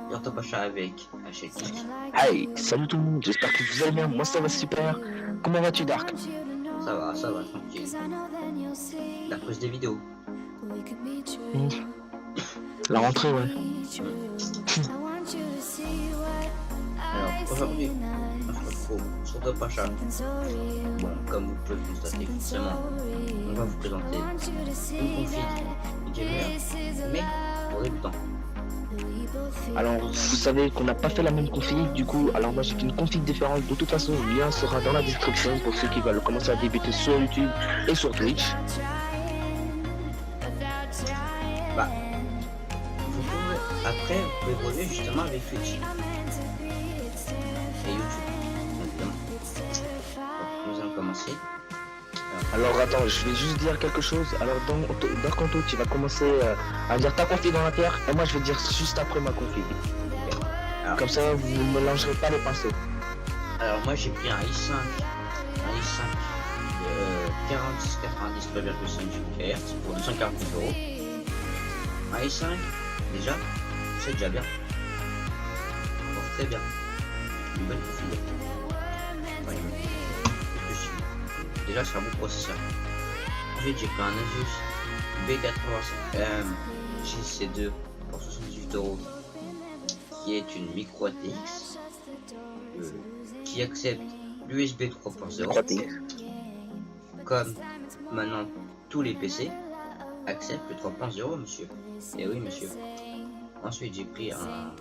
Bientôt Pacha avec Hachek. Hey, salut tout le monde, j'espère que vous allez bien, moi ça va super. Comment vas-tu Dark? Ça va, tranquille. La prise des vidéos. Hmm. La rentrée, ouais. Alors, aujourd'hui, on se retrouve sur Top Pacha. Bon, comme vous pouvez le constater, forcément, on va vous présenter une config gamer, mais pour débutants. Alors, vous savez qu'on n'a pas fait la même config, du coup, alors moi j'ai fait une config différente. De toute façon, le lien sera dans la description pour ceux qui veulent commencer à débuter sur YouTube et sur Twitch. Bah, après, vous pouvez évoluer justement avec Twitch et YouTube, évidemment. Donc, nous allons commencer. Alors attends, je vais juste dire quelque chose. Alors dans Kanto, tu vas commencer à dire ta config dans la pierre et moi je vais dire juste après ma config. Alors, comme ça, vous ne mélangerez pas les pinceaux. Alors moi j'ai pris un i5 de 4690 GHz pour 240 €. Un i5 déjà, c'est déjà bien. Bon, très bien. Une bonne config. Ouais, déjà c'est un bon processeur. Ensuite j'ai pris un Asus B85 GC2 pour 78 €, qui est une micro ATX qui accepte l'USB 3.0 comme maintenant tous les PC acceptent le 3.0, monsieur. Et oui, monsieur. Ensuite j'ai pris une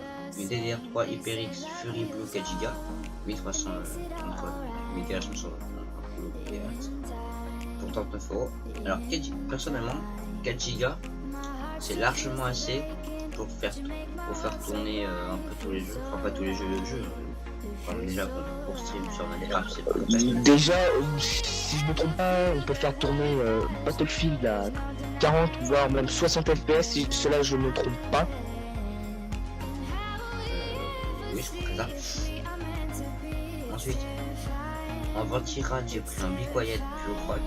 DDR3 HyperX Fury Blue 4 Go 1300 MHz pour 39 €. Alors personnellement 4 Go c'est largement assez pour faire tourner un peu tous les jeux, enfin pas tous les jeux, déjà pour stream sur Minecraft c'est pas déjà si je me trompe pas on peut faire tourner Battlefield à 40 voire même 60 fps si cela je ne me trompe pas. Oui je crois que ça. Ensuite en vente-tirade j'ai pris un Be Quiet Pure Rock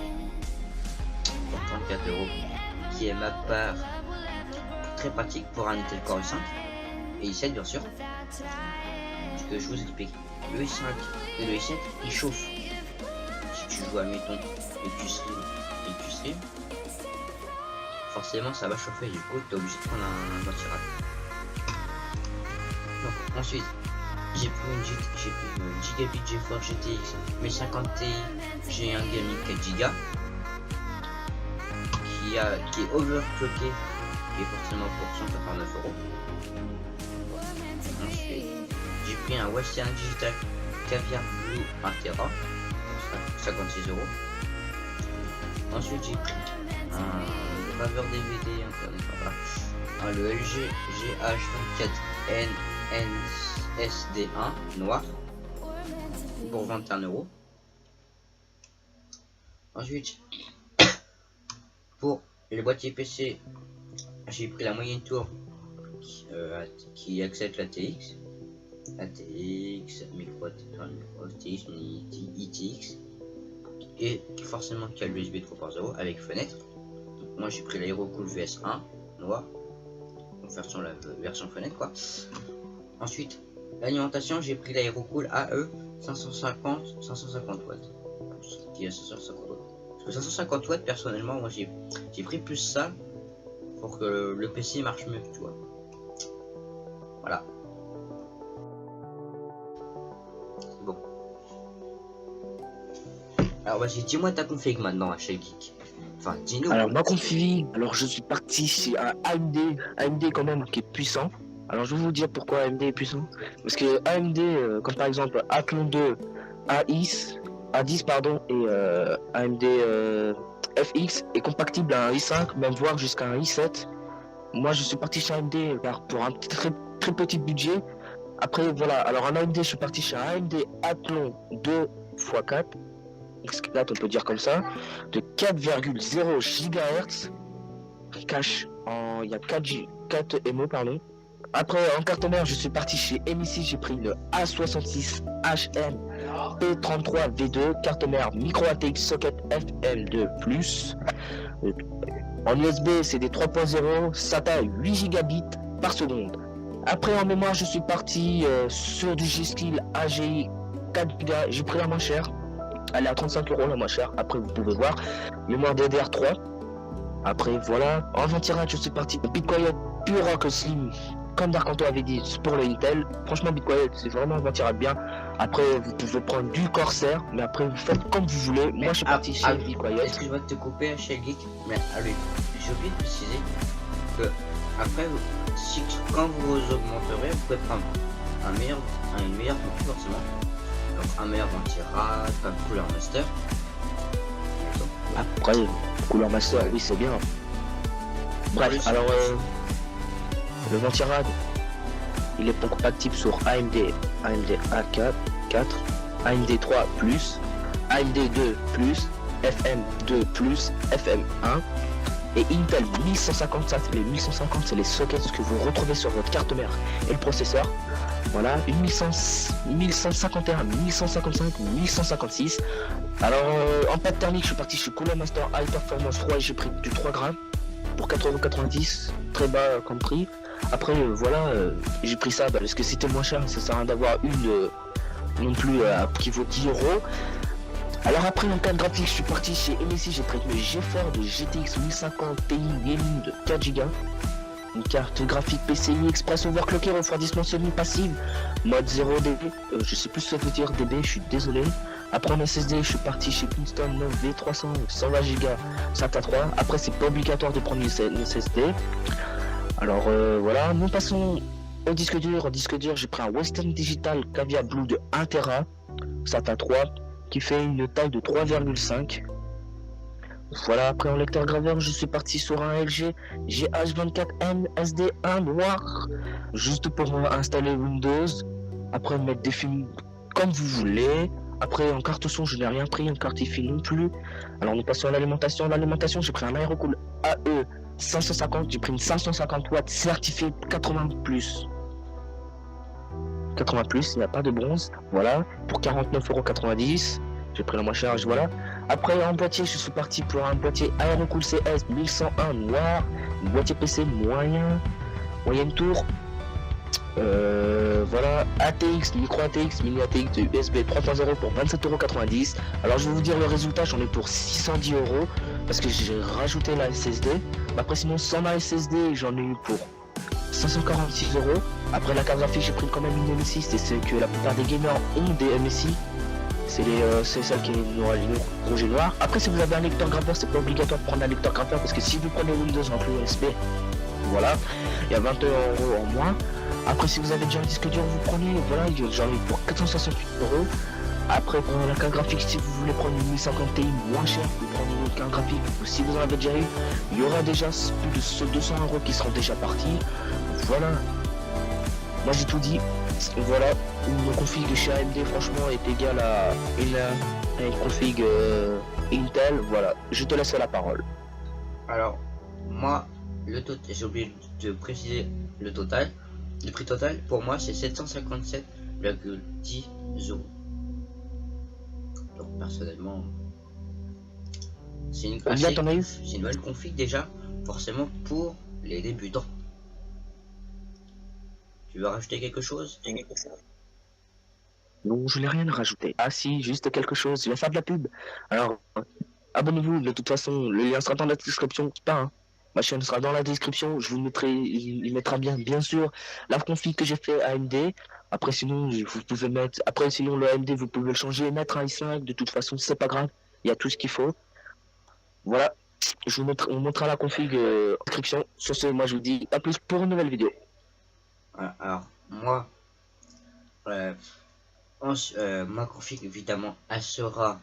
pour 34 € qui est ma part très pratique pour un Intel Core i5 et i7 bien sûr. Parce que je vous explique, le i5 et le i7 il chauffe. Si tu joues admettons et tu stream, forcément ça va chauffer, du coup t'es obligé de prendre un ventirail. Donc ensuite j'ai pris une Gigabit GeForce GTX 1050 Ti G1 Gaming 4 Go qui est overclocké, qui est forcément pour 189 €. Ensuite, j'ai pris un Western Digital Caviar Blue 1 Tera, 56 €. Ensuite, j'ai pris un graveur DVD, le LG GH24 NSD1 noir pour 21 €. Ensuite, pour les boîtiers PC, j'ai pris la moyenne tour qui accepte l'ATX, micro ATX, ITX et forcément qui a l'USB 3.0 avec fenêtre. Donc, moi j'ai pris l'Aerocool VS1 noir, donc version fenêtre quoi. Ensuite l'alimentation, j'ai pris l'Aerocool AE 550 watts, qui est 550 watts. Parce que 550 watts personnellement moi j'ai pris plus ça pour que le PC marche mieux, tu vois. Voilà. Bon. Alors vas-y, dis-moi ta config maintenant à chez Geek. Enfin, dis-nous. Alors ma config, alors je suis parti chez un AMD quand même qui est puissant. Alors je vais vous dire pourquoi AMD est puissant. Parce que AMD, comme par exemple Athlon 2, A10 pardon, et AMD FX est compatible à un i5, même voire jusqu'à un i7. Moi je suis parti chez AMD pour un très petit budget. Après voilà, alors en AMD je suis parti chez un AMD Athlon 2x4, X4 on peut dire comme ça, de 4,0 GHz, cache il y a 4 MO pardon. Après en carte mère je suis parti chez MSI, j'ai pris le A66HM P33V2, carte mère micro ATX socket FM2+. En USB c'est des 3.0, SATA 8 Gb par seconde. Après, en mémoire, je suis parti sur du G-Skill AGI 4 Go. J'ai pris la moins chère. Elle est à 35 € la moins chère. Après, vous pouvez voir. Mémoire DDR3. Après, voilà. En vent-tirage, je suis parti. BitQuiet Pure Rock Slim. Comme Darkanto avait dit, c'est pour le Intel. Franchement, BitQuiet, c'est vraiment un vent-tirage bien. Après, vous pouvez prendre du Corsair. Mais après, vous faites comme vous voulez. Moi, je suis parti chez BitQuiet. Excuse-moi de te couper, chez Geek. Mais allez, j'ai oublié de préciser que après, si, quand vous augmenterez, vous pouvez prendre une meilleure config forcément. Donc un meilleur vent-tirage, comme Cooler Master. Après, Cooler Master, oui, c'est bien. Bref, alors le vent-tirage, il est compatible sur AMD A4, AMD 3 AMD 2 FM2 FM1 et Intel 1150. Ça, les 1150, c'est les sockets que vous retrouvez sur votre carte mère et le processeur. Voilà, une 1151, 1155, 1156. Alors en pâte thermique, je suis parti chez Cooler Master High Performance 3 et j'ai pris du 3 grammes pour 4,90 €, très bas comme prix. Après voilà, j'ai pris ça parce que c'était moins cher, ça sert à rien d'avoir une non plus qui vaut 10 €. Alors après en carte graphique, je suis parti chez MSI, j'ai pris le GeForce de GTX 1050 Ti Gaming de 4 Go. Une carte graphique PCI Express overclocké, refroidissement semi-passive, mode 0 dB, je sais plus ce que ça veut dire dB, je suis désolé. Après en SSD, je suis parti chez Kingston 9 V300, 120 Go, SATA 3. Après c'est pas obligatoire de prendre une SSD. Alors voilà, nous passons au disque dur. Au disque dur, j'ai pris un Western Digital Caviar Blue de 1 Tera, SATA 3, qui fait une taille de 3,5. Voilà, après en lecteur graveur, je suis parti sur un LG GH24M SD1 noir, juste pour installer Windows. Après mettre des films comme vous voulez. Après en carte son, je n'ai rien pris, en carte IFI non plus. Alors nous passons à l'alimentation. L'alimentation, j'ai pris un Aerocool AE 550, j'ai pris une 550 watts certifiée 80+. 80+, il n'y a pas de bronze. Voilà, pour 49,90 €. J'ai pris la moins chère, voilà. Après en boîtier, je suis parti pour un boîtier Aerocool CS 1101 noir, un boîtier PC moyenne tour. Voilà, ATX, micro ATX, mini ATX de USB 3.0 pour 27,90 €. Alors je vais vous dire le résultat, j'en ai pour 610 € parce que j'ai rajouté la SSD. Après sinon sans la SSD, j'en ai eu pour 546 €. Après la carte graphique, j'ai pris quand même une MSI, c'est ce que la plupart des gamers ont des MSI. C'est celle qui est noir, rouge et noir. Après si vous avez un lecteur graveur, c'est pas obligatoire de prendre un lecteur graveur parce que si vous prenez Windows en clé USB, voilà, il y a 21 € en moins. Après si vous avez déjà un disque dur, vous prenez, voilà, j'en ai pour 468 €. Après pour la carte graphique, si vous voulez prendre une 1050 Ti moins cher, vous prenez une carte graphique, ou si vous en avez déjà eu, il y aura déjà plus de 200 € qui seront déjà partis. Voilà, moi j'ai tout dit. Voilà, une config chez AMD franchement est égale à une config Intel. Voilà, je te laisse la parole. Alors, moi, j'ai oublié de préciser le total. Le prix total, pour moi, c'est 757,10 €. Donc, personnellement, c'est une bonne config déjà, forcément pour les débutants. Tu veux rajouter quelque chose? Non, je n'ai rien à rajouter. Ah si, juste quelque chose, je vais faire de la pub. Alors, abonnez-vous, de toute façon, le lien sera dans la description. Pas, hein. Ma chaîne sera dans la description, je vous mettrai, il mettra bien sûr la config que j'ai fait AMD. Après sinon, vous pouvez mettre, après sinon le AMD vous pouvez le changer, mettre un i5, de toute façon c'est pas grave, il y a tout ce qu'il faut. Voilà, on montrera la config en description. Sur ce, moi je vous dis à plus pour une nouvelle vidéo. Alors, moi, ma config évidemment elle sera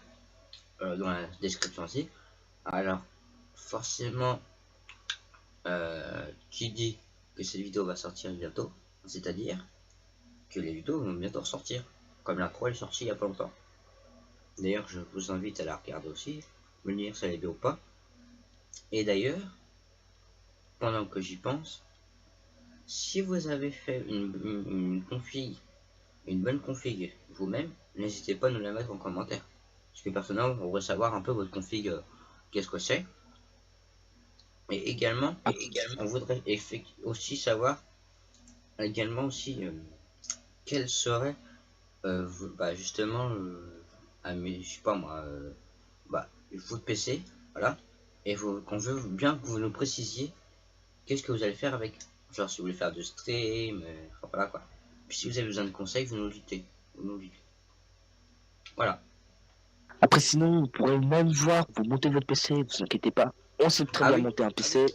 dans la description aussi. Alors, forcément, qui dit que cette vidéo va sortir bientôt, c'est-à-dire que les vidéos vont bientôt ressortir, comme la 3 est sortie il y a pas longtemps. D'ailleurs, je vous invite à la regarder aussi, me dire si elle est bien ou pas. Et d'ailleurs, pendant que j'y pense, si vous avez fait une bonne config vous-même, n'hésitez pas à nous la mettre en commentaire. Parce que personnellement, on voudrait savoir un peu votre config, qu'est-ce que c'est. Et également, on voudrait aussi savoir également aussi, quel serait bah, justement, je sais pas moi, bah, votre PC, voilà, et qu'on veut bien que vous nous précisiez qu'est-ce que vous allez faire avec. Genre si vous voulez faire de stream, enfin, voilà quoi. Puis si vous avez besoin de conseils, vous nous dites. Vous nous dites. Voilà. Après, sinon, vous pourrez même voir, vous montez votre PC, vous inquiétez pas. On sait très Ah bien oui, monter un PC.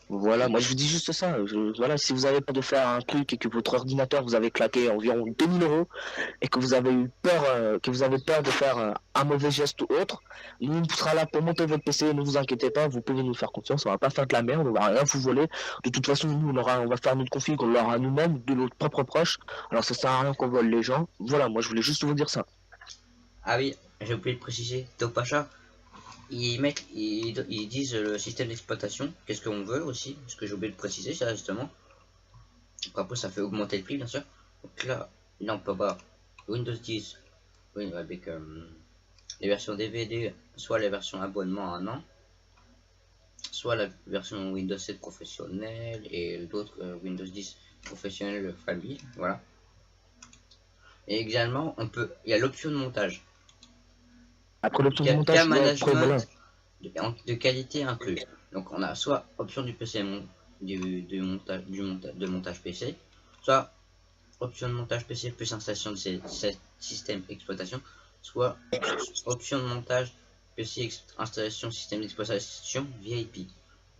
Voilà, moi je vous dis juste ça. Voilà, si vous avez peur de faire un truc et que votre ordinateur vous avez claqué environ 2000 € et que vous avez eu peur, que vous avez peur de faire un mauvais geste ou autre, nous on sera là pour monter votre PC. Ne vous inquiétez pas, vous pouvez nous faire confiance. On va pas faire de la merde, on va rien vous voler. De toute façon, nous on va faire notre config, on l'aura nous-mêmes, de notre propre proche. Alors ça sert à rien qu'on vole les gens. Voilà, moi je voulais juste vous dire ça. ah oui, j'ai oublié de préciser. Topacha, ils disent le système d'exploitation, qu'est-ce qu'on veut aussi, parce que j'ai oublié de préciser ça justement. Après ça fait augmenter le prix bien sûr. Donc là on peut voir Windows 10, oui, avec les versions DVD, soit la version abonnement à 1 an, soit la version Windows 7 professionnel et l'autre Windows 10 professionnel famille, voilà. Et également, il y a l'option de montage, Après l'option de montage, ouais, après voilà. management de qualité inclus. Donc on a soit option du PC de montage PC, soit option de montage PC plus installation de ces système exploitation, soit option de montage PC installation système d'exploitation VIP.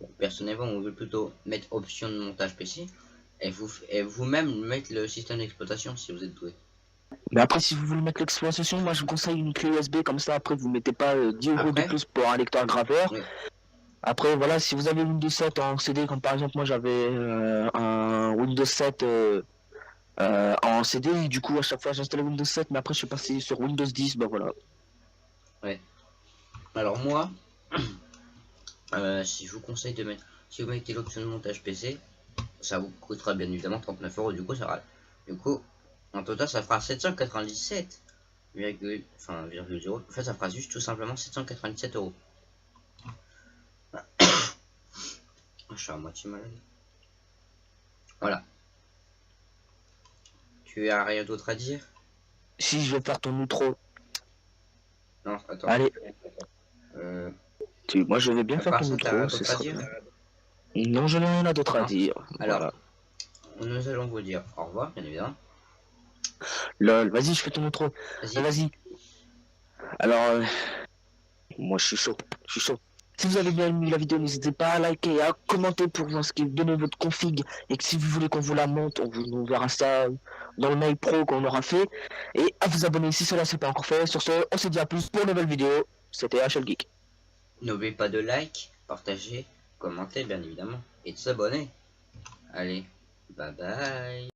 Bon, personnellement, on veut plutôt mettre option de montage PC et vous-même mettre le système d'exploitation si vous êtes doué. Mais après, si vous voulez mettre l'exploitation, moi je vous conseille une clé USB, comme ça après vous mettez pas 10 € de Après, plus pour un lecteur graveur. oui, Après voilà, si vous avez Windows 7 en CD, comme par exemple moi j'avais un Windows 7 en CD, et du coup à chaque fois j'installais Windows 7, mais après je suis passé sur Windows 10, bah voilà. ouais. Alors moi, si je vous conseille de mettre, si vous mettez l'option de montage PC, ça vous coûtera bien évidemment 39 €. Du coup, ça va. Du coup, en total, ça fera 797, enfin, 0. En fait, ça fera juste tout simplement 797 €. Je suis à moitié malade. Voilà. Tu as rien d'autre à dire? Si je vais faire ton outro, Non, attends. allez, Euh, moi je vais bien à faire part ton ça, t'as rien outro, ce d'autre à sera dire? bien. Non, je n'ai rien d'autre à Non? dire, Alors, voilà. nous allons vous dire au revoir, bien évidemment. Lol, vas-y, je fais ton outro. Vas-y. Vas-y. Alors, moi je suis chaud, je suis chaud. Si vous avez bien aimé la vidéo, n'hésitez pas à liker et à commenter pour donner votre config. Et que si vous voulez qu'on vous la monte, on verra ça dans le mail pro qu'on aura fait. Et à vous abonner si cela c'est pas encore fait. Sur ce, on se dit à plus pour une nouvelle vidéo. C'était HL Geek. N'oubliez pas de like, partager, commenter, bien évidemment. Et de s'abonner. Allez, bye bye.